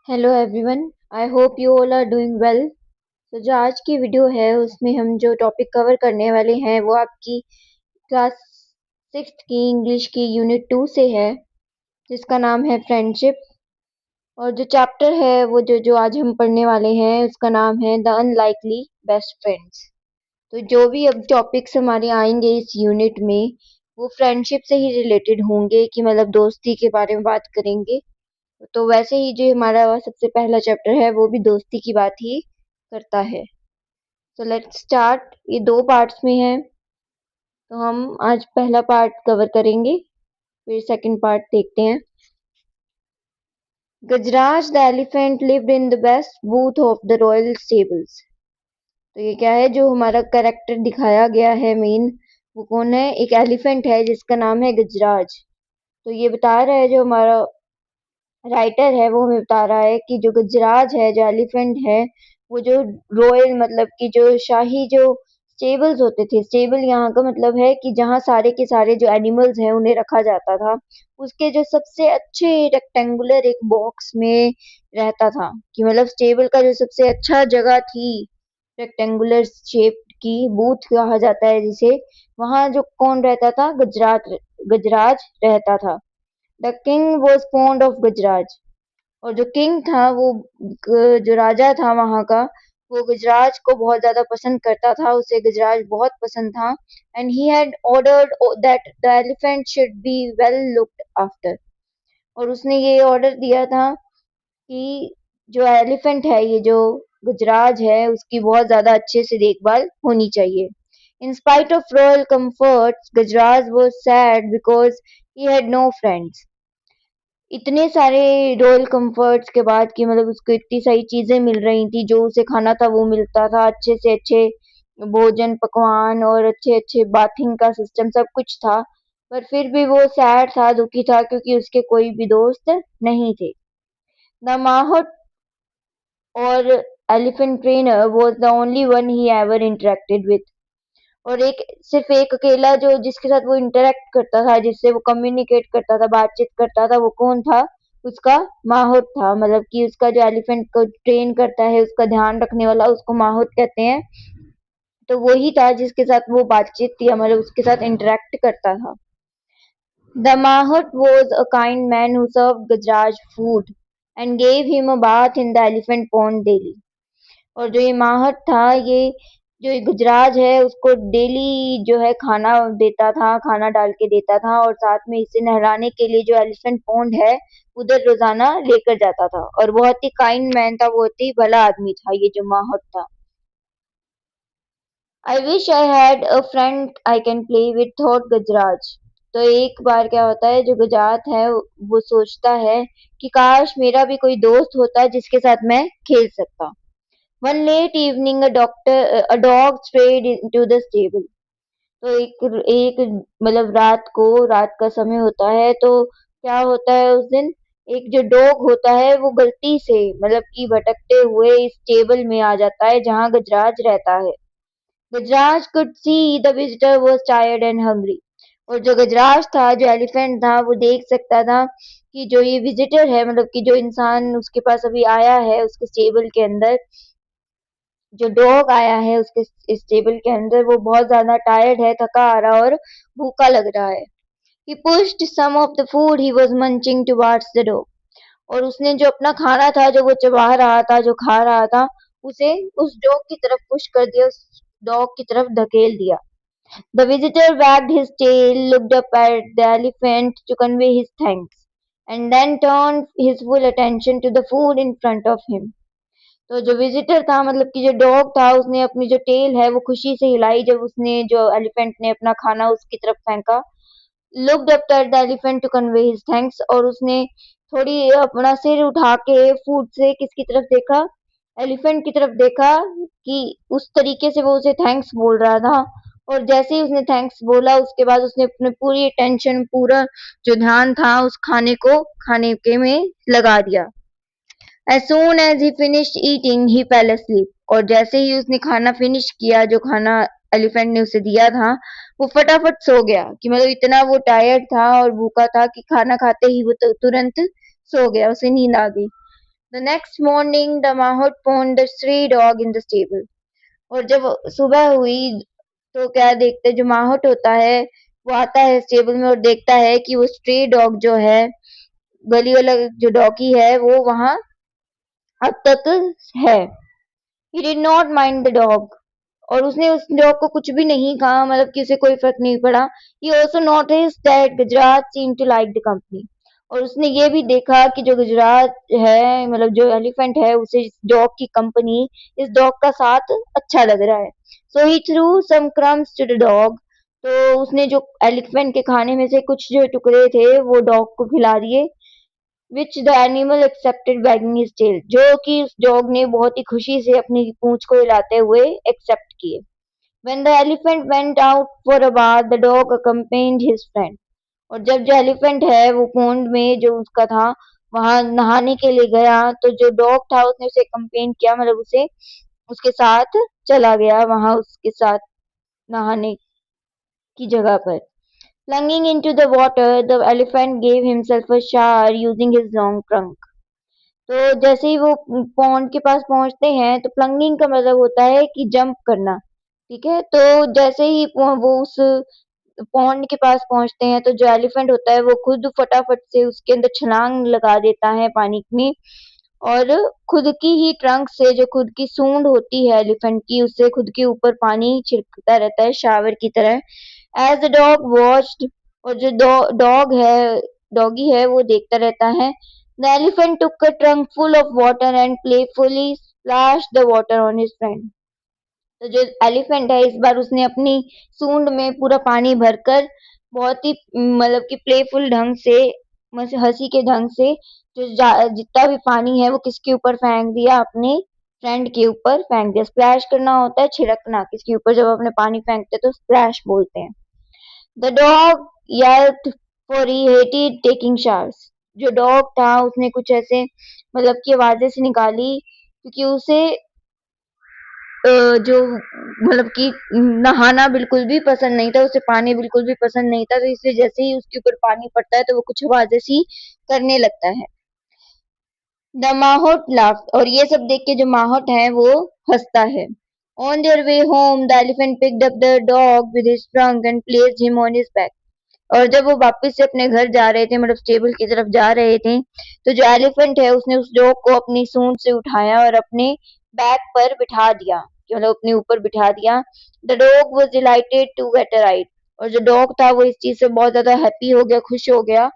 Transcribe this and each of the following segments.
Hello everyone. I hope you all are doing well. तो जो आज की वीडियो है उसमें हम जो टॉपिक कवर करने वाले हैं वो आपकी क्लास 6 की इंग्लिश की यूनिट 2 से है, जिसका नाम है फ्रेंडशिप। और जो चैप्टर है वो जो आज हम पढ़ने वाले हैं उसका नाम है द अनलाइकली बेस्ट फ्रेंड्स। तो जो भी अब टॉपिक्स हमारे आएंगे इस यूनिट में वो फ्रेंडशिप से ही रिलेटेड होंगे, कि मतलब दोस्ती के बारे में बात करेंगे। तो वैसे ही जो हमारा सबसे पहला चैप्टर है वो भी दोस्ती की बात ही करता है। तो लेट्स स्टार्ट। ये दो पार्ट्स में है, तो हम आज पहला पार्ट कवर करेंगे, फिर सेकंड पार्ट देखते हैं। Gajraj the elephant lived in the best booth of the royal stables. तो ये क्या है, जो हमारा कैरेक्टर दिखाया गया है मेन, वो कौन है? एक एलिफेंट है जिसका नाम है गजराज। तो ये बता रहा है, जो हमारा राइटर है वो हमें बता रहा है कि जो गजराज है, जो एलिफेंट है, वो जो रॉयल मतलब कि जो शाही जो स्टेबल्स होते थे, स्टेबल यहाँ का मतलब है कि जहाँ सारे के सारे जो एनिमल्स हैं उन्हें रखा जाता था, उसके जो सबसे अच्छे रेक्टेंगुलर एक बॉक्स में रहता था। कि मतलब स्टेबल का जो सबसे अच्छा जगह थी, रेक्टेंगुलर शेप की बूथ कहा जाता है जिसे, वहां जो कौन रहता था? गजराज। गजराज रहता था। The king was fond of Gajraj. और जो किंग था वो जो राजा था वहां का, वो गजराज को बहुत ज्यादा पसंद करता था, उसे गजराज बहुत पसंद था। And he had ordered that the elephant should be well looked after. और उसने ये ऑर्डर दिया था कि जो एलिफेंट है, ये जो गजराज है, उसकी बहुत ज्यादा अच्छे से देखभाल होनी चाहिए। In spite of royal comforts, Gajraj was sad because he had no friends. इतने सारे रॉयल कंफर्ट्स के बाद, कि मतलब उसको इतनी सारी चीजें मिल रही थी, जो उसे खाना था वो मिलता था, अच्छे से अच्छे भोजन पकवान और अच्छे अच्छे बाथिंग का सिस्टम सब कुछ था, पर फिर भी वो सैड था, दुखी था, क्योंकि उसके कोई भी दोस्त नहीं थे। द माहौट और elephant trainer was the only one he ever interacted with. और एक सिर्फ एक अकेला जो जिसके साथ वो इंटरेक्ट करता था, जिससे वो कम्युनिकेट करता था, बातचीत करता था, वो कौन था? उसका माहौत था। मतलब कि उसका जो एलिफेंट को ट्रेन करता है, उसका ध्यान रखने वाला, उसको माहौत कहते हैं। तो वही था जिसके साथ वो बातचीत थी, मतलब उसके साथ इंटरेक्ट करता था। The mahout was a kind man who served Gajraj food and gave him a bath in the elephant pond daily. और जो ये माहौत था, ये जो ये गुजराज है उसको डेली जो है खाना देता था, खाना डाल के देता था, और साथ में इसे नहलाने के लिए जो एलिफेंट पॉन्ड है उधर रोजाना लेकर जाता था। और बहुत ही काइंड मैन था, बहुत ही भला आदमी था ये जो माहौत था। I wish I had a friend I can play with, thought Gajraj. तो एक बार क्या होता है, जो गुजरात है वो सोचता है कि काश मेरा भी कोई दोस्त होता जिसके साथ मैं खेल सकता। One late evening, a dog strayed into the stable. तो एक एक मतलब रात का समय होता है, तो क्या होता है उस दिन, एक जो डॉग होता है वो गलती से मतलब कि भटकते हुए इस टेबल में आ जाता है जहाँ गजराज रहता है। गजराज could see the visitor was tired and hungry. और जो गजराज था, जो एलिफेंट था, वो देख सकता था कि जो ये विजिटर है, मतलब कि जो इंसान उसके पास अभी आया है उसके स्टेबल के अंदर, जो डॉग आया है उसके इस टेबल के अंदर, वो बहुत ज्यादा टायर्ड है, थका आ रहा और भूखा लग रहा है। He pushed some of the food he was munching towards the dog. और उसने जो अपना खाना था, जो वो चबा रहा था, जो खा रहा था, उसे उस डॉग की तरफ पुश कर दिया, उस डॉग की तरफ धकेल दिया। The visitor wagged his tail, looked up at the elephant to convey his thanks, and then turned his full attention to the food in front of him. तो जो विजिटर था, मतलब कि जो डॉग था, उसने अपनी जो टेल है वो खुशी से हिलाई जब उसने जो एलिफेंट ने अपना खाना उसकी तरफ फेंका। Looked up at the elephant to convey his thanks. और उसने थोड़ी अपना सिर उठा के फूड से किसकी तरफ देखा? एलिफेंट की तरफ देखा, कि उस तरीके से वो उसे थैंक्स बोल रहा था। और जैसे ही उसने थैंक्स बोला, उसके बाद उसने अपनी पूरी अटेंशन, पूरा जो ध्यान था उस खाने को खाने के में लगा दिया। As soon as he finished eating, he fell asleep. और जैसे ही उसने खाना फिनिश किया, जो खाना एलिफेंट ने उसे दिया था, वो फटाफट सो गया। कि मतलब इतना वो टायर्ड था और भूखा था कि खाना खाते ही वो तुरंत सो गया, उसे नींद आ गई। The next morning, the mahout found the stray dog in the stable. और जब सुबह हुई तो क्या देखते, जो माहौट होता है वो आता है स्टेबल में और देखता है कि वो स्ट्रे डॉग जो है, गली वाला जो डॉगी है, वो वहां अब तक है। He did not mind the dog, और उसने उस डॉग को कुछ भी नहीं कहा, मतलब कि उसे कोई फर्क नहीं पड़ा। He also noticed that Gujarat seem to like the company, और उसने ये भी देखा कि जो गुजरात है, मतलब जो एलिफेंट है, उसे इस डॉग की कंपनी, इस डॉग का साथ अच्छा लग रहा है। So he threw some crumbs to the dog, तो उसने जो एलिफेंट के खाने में से कुछ जो टुकड़े थे वो डॉग को खिला दिए, which the animal accepted wagging his tail, जो कि उस डॉग ने बहुत ही खुशी से अपनी पूंछ को हिलाते हुए एक्सेप्ट किए। When the elephant went out for a bath, the dog accompanied his friend. और जब जो एलिफेंट है वो पोंड में जो उसका था वहां नहाने के लिए गया, तो जो डॉग था उसने उसे कंपेन किया, मतलब उसे उसके साथ चला गया वहां उसके साथ नहाने की जगह पर। Plunging into the water, the elephant gave himself a shower using his long trunk. तो जैसे ही वो पॉन्ड के पास पहुंचते हैं, तो प्लंगिंग का मतलब होता है कि जंप करना। ठीक है, तो जैसे ही वो उस पॉन्ड के पास पहुंचते हैं, तो जो एलिफेंट होता है वो खुद फटाफट से उसके अंदर छलांग लगा देता है पानी में, और खुद की ही ट्रंक से, जो खुद की सूंड होती है एलिफेंट की, उससे खुद के ऊपर पानी छिड़कता रहता है शावर की तरह। एज द डॉग वॉच्ड, और जो डॉग है, डॉगी है, वो देखता रहता है। The elephant took a trunk full of water and playfully splashed the water on his friend. तो जो एलिफेंट है, इस बार उसने अपनी सूंड में पूरा पानी भरकर बहुत ही, मतलब कि प्लेफुल ढंग से, हंसी के ढंग से, जो जितना भी पानी है वो किसके ऊपर फेंक दिया, अपने फ्रेंड के ऊपर फेंक दिया। स्प्लैश करना होता है छिड़कना किसके ऊपर, जब अपने पानी फेंकते हैं तो स्प्लैश बोलते हैं। The dog yelped for he hated taking showers. जो डॉग था उसने कुछ ऐसे, मतलब की आवाजें से निकाली, क्योंकि उसे जो, मतलब कि नहाना बिल्कुल भी पसंद नहीं था, उसे पानी बिल्कुल भी पसंद नहीं था, तो इसलिए जैसे ही उसके ऊपर पानी पड़ता है तो वो कुछ आवाजें सी करने लगता है। द माहौट लाफ्ड, और ये सब देख के जो माहौट है वो हंसता है। On their way home, the elephant picked up the dog with his trunk and placed him on his back. और जब वो वापस से अपने घर जा रहे थे, मतलब स्टेबल की तरफ जा रहे थे, तो जो एलिफेंट है उसने उस डॉग को अपनी सूंड से उठाया और अपने बैक पर बिठा दिया, मतलब अपने ऊपर बिठा दिया। The dog was delighted to get a ride, और जो डॉग था वो इस चीज से बहुत ज्यादा हैप्पी हो गया, खुश हो गया,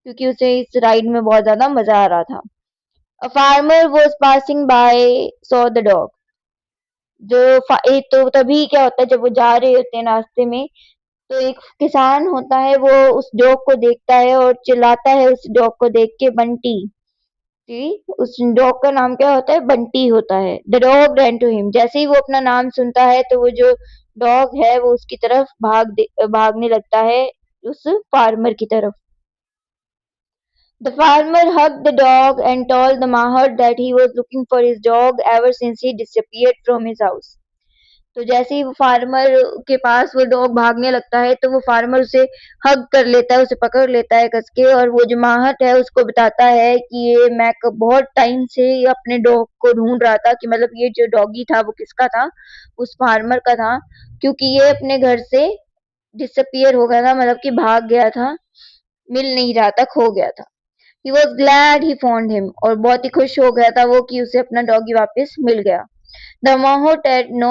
क्योंकि उसे इस राइड में बहुत ज्यादा मजा आ रहा था। A farmer was passing by saw the dog, तो तभी क्या होता है, जब वो जा रहे होते हैं रास्ते में, तो एक किसान होता है, वो उस डॉग को देखता है और चिल्लाता है उस डॉग को देख के, बंटी। जी, उस डॉग का नाम क्या होता है, बंटी होता है। The dog ran to him, जैसे ही वो अपना नाम सुनता है तो वो जो डॉग है वो उसकी तरफ भागने लगता है, उस फार्मर की तरफ। The farmer hugged the dog and told the mahout that he was looking for his dog ever since he disappeared from his house. तो जैसे ही वो फार्मर के पास वो डॉग भागने लगता है, तो वो फार्मर उसे हग कर लेता है, उसे पकड़ लेता है कस के, और वो जो माहट है उसको बताता है कि ये मैं बहुत टाइम से अपने डॉग को ढूंढ रहा था, कि मतलब ये जो डॉगी था वो किसका था, उस फार्मर का था, क्योंकि ये अपने घर से डिसअपियर हो गया था, मतलब कि भाग गया था, मिल नहीं रहा था, खो गया था। He was glad he found him, और बहुत ही खुश हो गया था वो कि उसे अपना डॉगी वापस मिल गया। The Mahout had no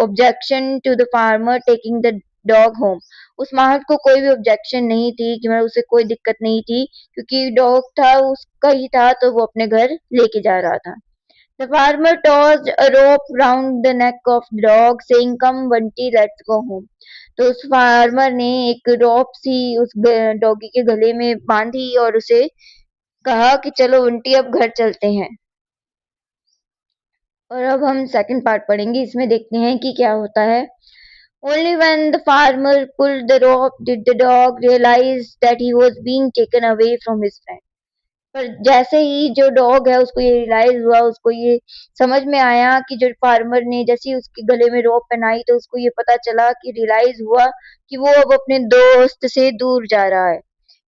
objection to the farmer taking the dog home. उस माहौट को कोई भी ऑब्जेक्शन नहीं थी, कि मतलब उसे कोई दिक्कत नहीं थी, क्योंकि डॉग था उसका ही था, तो वो अपने घर लेके जा रहा था। The farmer tossed a rope round the neck of the dog, saying, "Come, Bunty, let's go home." तो उस फार्मर ने एक रोप सी उस डॉगी के गले में बांधी और उसे कहा कि चलो बंटी, अब घर चलते हैं। और अब हम सेकंड पार्ट पढ़ेंगे, इसमें देखते हैं कि क्या होता है। Only when the farmer pulled the rope did the dog realize that he was being taken away from his friend. पर जैसे ही जो डॉग है उसको ये रियलाइज हुआ, उसको ये समझ में आया कि जो फार्मर ने जैसे ही उसके गले में रोप पहनाई, तो उसको ये पता चला, कि रियलाइज हुआ कि वो अब अपने दोस्त से दूर जा रहा है।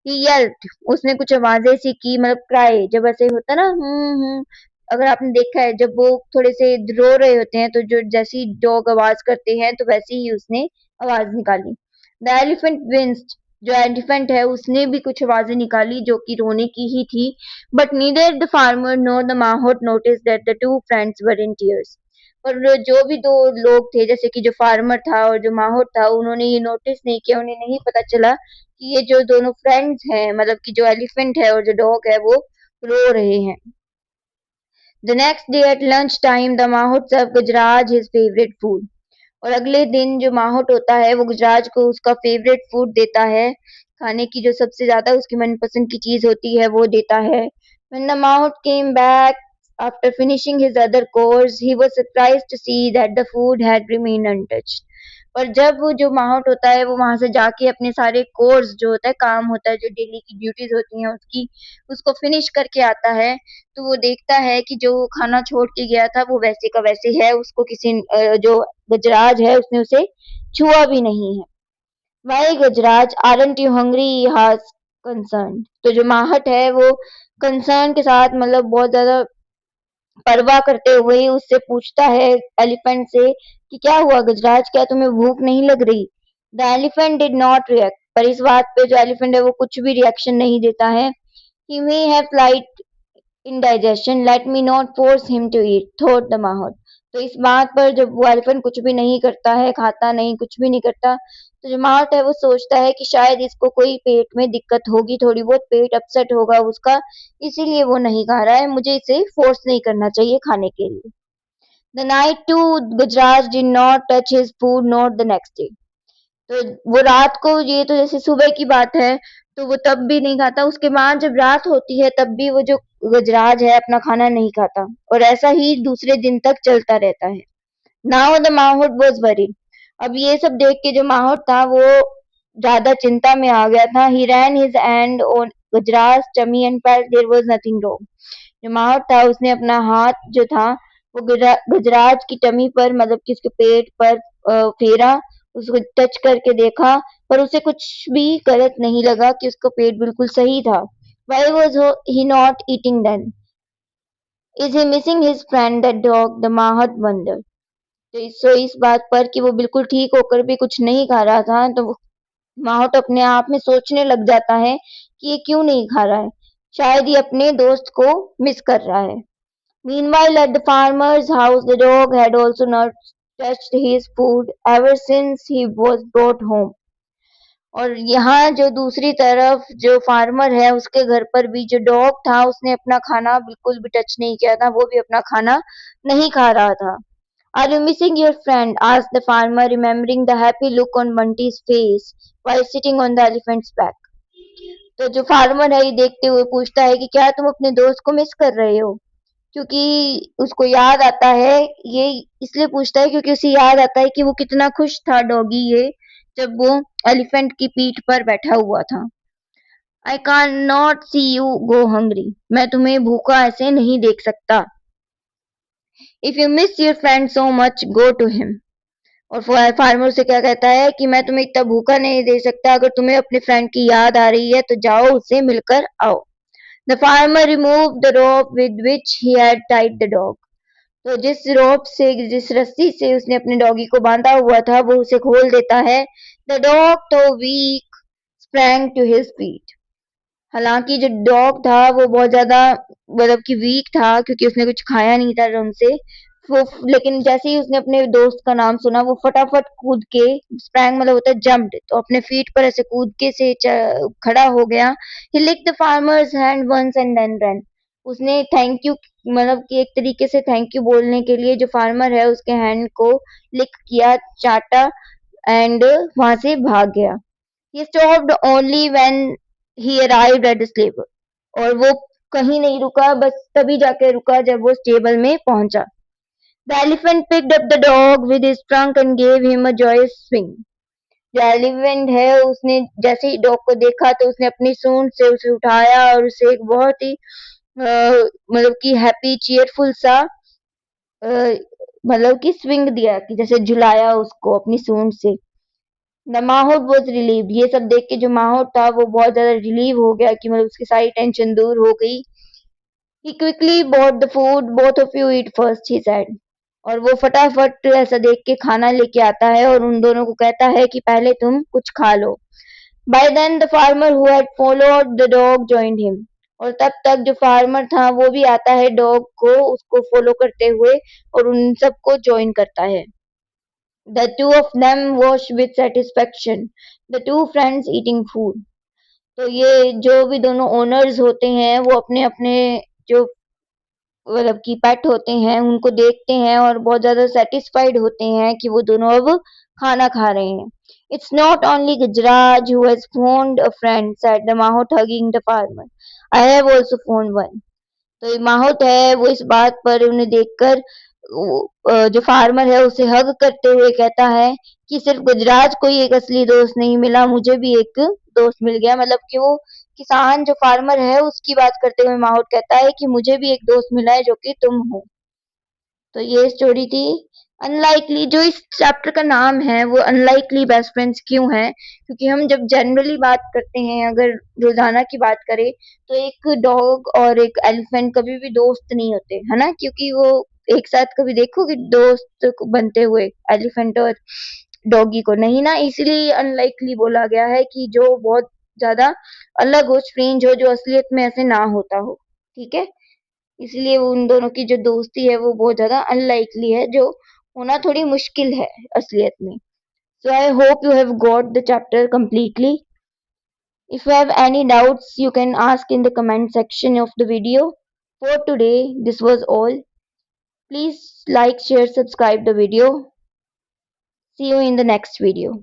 ही yelped, उसने कुछ आवाजें सी की, मतलब क्राई, जब ऐसे होता है ना, अगर आपने देखा है जब वो थोड़े से रो रहे होते हैं तो जो जैसी डॉग आवाज करते हैं तो वैसे ही उसने आवाज निकाली। द एलिफेंट विंस्ड, जो एलिफेंट है उसने भी कुछ आवाजें निकाली जो कि रोने की ही थी। But neither the farmer nor the mahout notice that the two friends were in tears. और जो भी दो लोग थे, जैसे कि जो फार्मर था और जो माहौट था, उन्होंने ये नोटिस नहीं किया, उन्हें नहीं पता चला कि ये जो दोनों फ्रेंड्स हैं, मतलब कि जो एलिफेंट है और जो डॉग है, वो रो रहे हैं। The next day at lunch time the mahout serve Gajraj his favourite food. और अगले दिन जो माहौट होता है वो गुजराज को उसका फेवरेट फूड देता है, खाने की जो सबसे ज्यादा उसकी मनपसंद की चीज होती है वो देता है। When the Mahout came back after finishing his other course, he was surprised to see that the food had remained untouched. और जब वो जो माहौट होता है वो वहां से जाके अपने सारे कोर्स जो होता है, काम होता है, जो डेली की ड्यूटीज होती हैं उसकी, उसको फिनिश करके आता है, तो वो देखता है कि जो खाना छोड़ के गया था वो वैसे का वैसे है, उसको किसी जो गजराज है उसने उसे छुआ भी नहीं है। Why Gajraj aren't you hungry has concern, तो जो माहट है वो कंसर्न के साथ, मतलब बहुत ज्यादा परवाह करते हुए ही उससे पूछता है एलिफेंट से कि क्या हुआ गजराज, क्या तुम्हें भूख नहीं लग रही। The elephant did not react, पर इस बात पे जो एलिफेंट है वो कुछ भी रिएक्शन नहीं देता है। He may have light indigestion, let me not force him to eat, thought the माहौल। तो इस बात पर जब वो एलिफेंट कुछ भी नहीं करता है, खाता नहीं, कुछ भी नहीं करता, तो जो माहौल है वो सोचता है कि शायद इसको कोई पेट में दिक्कत होगी, थोड़ी बहुत पेट अपसेट होगा उसका, इसीलिए वो नहीं खा रहा है, मुझे इसे फोर्स नहीं करना चाहिए खाने के लिए। The night too Gujarat did not touch his food not the next day. तो वो रात को, ये तो जैसे सुबह की बात है, तो वो तब भी नहीं खाता, उसके बाद जब रात होती है तब भी वो जो गजराज है अपना खाना नहीं खाता, और ऐसा ही दूसरे दिन तक चलता रहता है। Now the mahout was worried, अब ये सब देख के जो माहौट था वो ज्यादा चिंता में आ गया था। He ran his hand on Gajraj tummy and felt there was nothing wrong. जो माहौट था उसने अपना हाथ जो था वो गजराज की टमी पर, मतलब कि उसके पेट पर फेरा, उसको टच करके देखा, पर उसे कुछ भी गलत नहीं लगा कि उसका पेट बिल्कुल सही था। Why was he not eating then? Is he missing his friend that dog? The Mahat wondered. तो इस बात पर कि वो बिल्कुल ठीक होकर भी कुछ नहीं खा रहा था, तो माहौट अपने आप में सोचने लग जाता है कि ये क्यों नहीं खा रहा है, शायद ये अपने दोस्त को मिस कर रहा है। Meanwhile, at the farmer's house, the dog had also not touched his food ever since he was brought home. और यहाँ जो दूसरी तरफ जो फार्मर है उसके घर पर भी जो डॉग था उसने अपना खाना बिल्कुल भी टच नहीं किया था, वो भी अपना खाना नहीं खा रहा था। Are you missing your friend? asked the farmer, remembering the happy look on Bunty's face while sitting on the elephant's back. तो जो फार्मर है ये देखते हुए पूछता है कि क्या तुम अपने दोस्त को मिस कर रहे हो, क्योंकि उसको याद आता है, ये इसलिए पूछता है क्योंकि उसे याद आता है कि वो कितना खुश था डॉगी ये, जब वो एलिफेंट की पीठ पर बैठा हुआ था। I can not see you go hungry, मैं तुम्हें भूखा ऐसे नहीं देख सकता। If you miss your friend so much go to him. और फार्मर से क्या कहता है कि मैं तुम्हें इतना भूखा नहीं दे सकता, अगर तुम्हें अपने फ्रेंड की याद आ रही है तो जाओ उससे मिलकर आओ। The farmer remove the rope with which he had tied the dog. तो जिस रोप से, जिस रस्सी से उसने अपने डॉगी को बांधा हुआ था, वो उसे खोल देता है। The dog though weak sprang to his feet. हालांकि जो डॉग था वो बहुत ज्यादा, मतलब कि वीक था क्योंकि उसने कुछ खाया नहीं था ढंग से, वो, लेकिन जैसे ही उसने अपने दोस्त का नाम सुना वो फटाफट कूद के, स्प्रैंग मतलब होता है जंप्ड, तो अपने फीट पर ऐसे कूद के से खड़ा हो गया। He licked the farmer's hand once and then ran. उसने थैंक यू, मतलब कि एक तरीके से थैंक यू बोलने के लिए जो फार्मर है उसके हैंड को लिक किया, चाटा, एंड वहां से भाग गया। He stopped only when he arrived at the stable. और वो कहीं नहीं रुका, बस तभी जाके रुका जब वो स्टेबल में पहुंचा। The elephant picked up the dog with his trunk and gave him a joyous swing. जो एलिफेंट है उसने जैसे ही डॉग को देखा तो उसने अपनी सूंड से उसे उठाया और उसे एक बहुत ही मतलब कि हैप्पी चीयरफुल सा मतलब कि स्विंग दिया, कि जैसे झुलाया उसको अपनी सूंड से। The mahout was relieved. ये सब देख के जो माहौट था वो बहुत ज्यादा रिलीव हो गया कि मतलब उसकी सारी टेंशन दूर हो गई। He quickly bought the food. Both of you eat first, he said. और वो फटाफट ऐसा देख के खाना लेके आता है और उन दोनों को कहता है कि पहले तुम कुछ खा लो। By then the farmer who had followed the dog joined him. और तब तक जो फार्मर था वो भी आता है डॉग को उसको फॉलो करते हुए और उन सबको ज्वाइन करता है। The two of them watched with satisfaction, the two friends eating food. तो ये जो भी दोनों ओनर्स होते हैं वो अपने अपने जो मतलब कि पेट होते हैं उनको देखते हैं और बहुत ज्यादा सेटिस्फाइड होते हैं कि वो दोनों अब खाना खा रहे हैं। It's not only Gajraj who has found a friend, said the mahout hugging the farmer, I have also found one. तो ये माहौत है वो इस बात पर उन्हें देखकर जो फार्मर है उसे हग करते हुए कहता है कि सिर्फ गुजरात को ही एक असली दोस्त नहीं मिला, मुझे भी एक दोस्त मिल गया। मतलब कि वो किसान जो फार्मर है उसकी बात करते हुए माहौत कहता है कि मुझे भी एक दोस्त मिला है जो कि तुम हो। तो ये स्टोरी थी अनलाइकली। जो इस चैप्टर का नाम है वो अनलाइकली बेस्ट फ्रेंड्स क्यों है, क्योंकि हम जब जनरली बात करते हैं अगर रोजाना की बात करें तो एक डॉग और एक एलिफेंट कभी भी दोस्त नहीं होते है ना, क्योंकि वो एक साथ कभी देखोगे दोस्त बनते हुए एलिफेंट और डॉगी को नहीं ना, इसलिए अनलाइकली बोला गया है कि जो बहुत ज्यादा अलग हो, स्ट्रेंज हो, जो असलियत में ऐसे ना होता हो। ठीक है, इसलिए वो उन दोनों की जो दोस्ती है वो बहुत ज्यादा अनलाइकली है, जो होना थोड़ी मुश्किल है असलियत में। So I hope you have got the chapter completely. If you have any doubts, you can ask in the comment section of the video. For today, this was all. Please like, share, subscribe the video. See you in the next video.